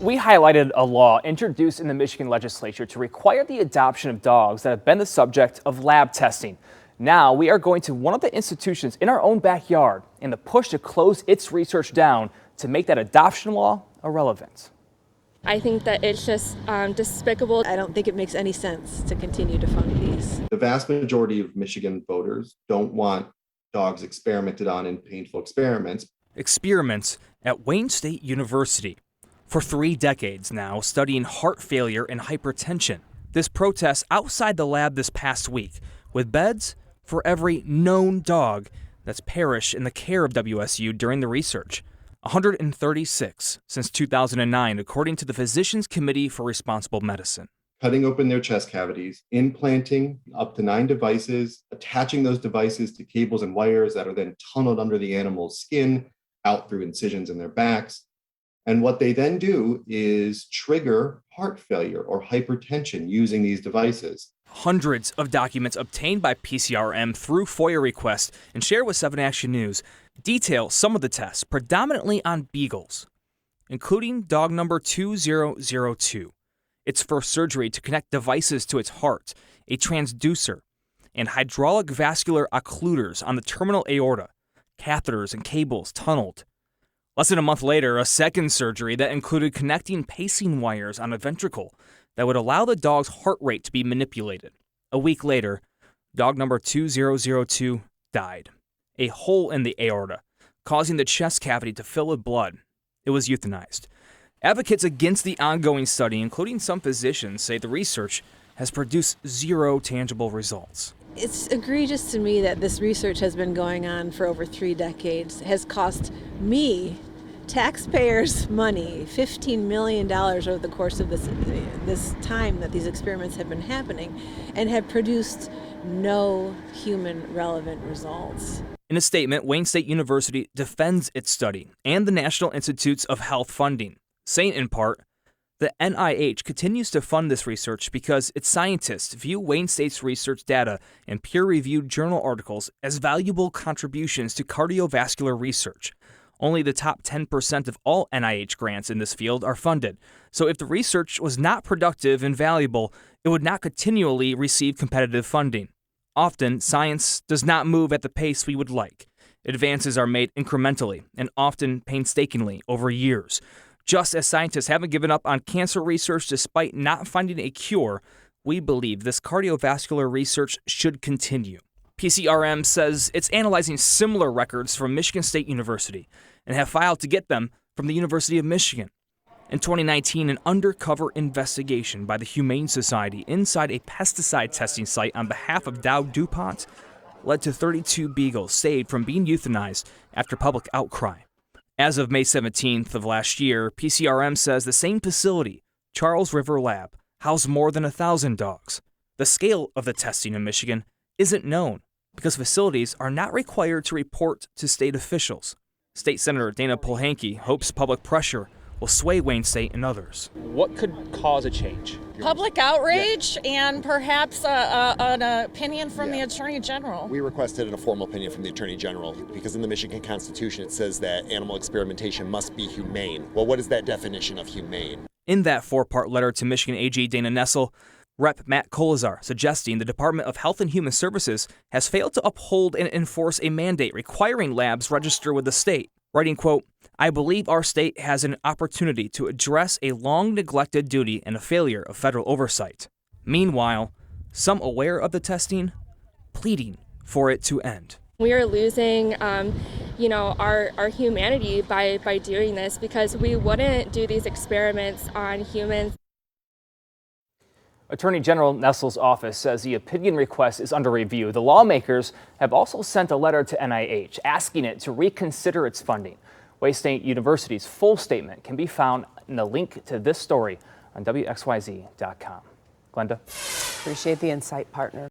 We highlighted a law introduced in the Michigan legislature to require the adoption of dogs that have been the subject of lab testing. Now we are going to one of the institutions in our own backyard in the push to close its research down to make that adoption law irrelevant. I think that it's just despicable. I don't think it makes any sense to continue to fund these. The vast majority of Michigan voters don't want dogs experimented on in painful experiments. Experiments at Wayne State University. For 3 decades now, studying heart failure and hypertension. This protest outside the lab this past week, with beds for every known dog that's perished in the care of WSU during the research. 136 since 2009, according to the Physicians Committee for Responsible Medicine. Cutting open their chest cavities, implanting up to 9 devices, attaching those devices to cables and wires that are then tunneled under the animal's skin, out through incisions in their backs. And what they then do is trigger heart failure or hypertension using these devices. Hundreds of documents obtained by PCRM through FOIA requests and shared with 7 Action News detail some of the tests, predominantly on beagles, including dog number 2002. Its first surgery to connect devices to its heart, a transducer, and hydraulic vascular occluders on the terminal aorta, catheters and cables tunneled. Less than a month later, a second surgery that included connecting pacing wires on a ventricle that would allow the dog's heart rate to be manipulated. A week later, dog number 2002 died. A hole in the aorta, causing the chest cavity to fill with blood. It was euthanized. Advocates against the ongoing study, including some physicians, say the research has produced 0 tangible results. It's egregious to me that this research has been going on for over 3 decades, has cost me, taxpayers' money, $15 million over the course of this time that these experiments have been happening, and have produced no human relevant results. In a statement, Wayne State University defends its study and the National Institutes of Health funding, saying in part, the NIH continues to fund this research because its scientists view Wayne State's research data and peer-reviewed journal articles as valuable contributions to cardiovascular research. Only the top 10% of all NIH grants in this field are funded, so if the research was not productive and valuable, it would not continually receive competitive funding. Often, science does not move at the pace we would like. Advances are made incrementally and often painstakingly over years. Just as scientists haven't given up on cancer research despite not finding a cure, we believe this cardiovascular research should continue. PCRM says it's analyzing similar records from Michigan State University and have filed to get them from the University of Michigan. In 2019, an undercover investigation by the Humane Society inside a pesticide testing site on behalf of Dow DuPont led to 32 beagles saved from being euthanized after public outcry. As of May 17th of last year, PCRM says the same facility, Charles River Lab, housed more than 1,000 dogs. The scale of the testing in Michigan isn't known because facilities are not required to report to state officials. State Senator Dana Polhanke hopes public pressure will sway Wayne State and others. What could cause a change? Public outrage and perhaps an opinion from the Attorney General. We requested a formal opinion from the Attorney General because in the Michigan Constitution it says that animal experimentation must be humane. Well, what is that definition of humane? In that 4-part letter to Michigan AG Dana Nessel, Rep. Matt Kolazar suggesting the Department of Health and Human Services has failed to uphold and enforce a mandate requiring labs register with the state, writing, quote, I believe our state has an opportunity to address a long-neglected duty and a failure of federal oversight. Meanwhile, some aware of the testing, pleading for it to end. We are losing, our humanity by doing this because we wouldn't do these experiments on humans. Attorney General Nessel's office says the opinion request is under review. The lawmakers have also sent a letter to NIH asking it to reconsider its funding. Wayne State University's full statement can be found in the link to this story on WXYZ.com. Glenda? Appreciate the insight, partner.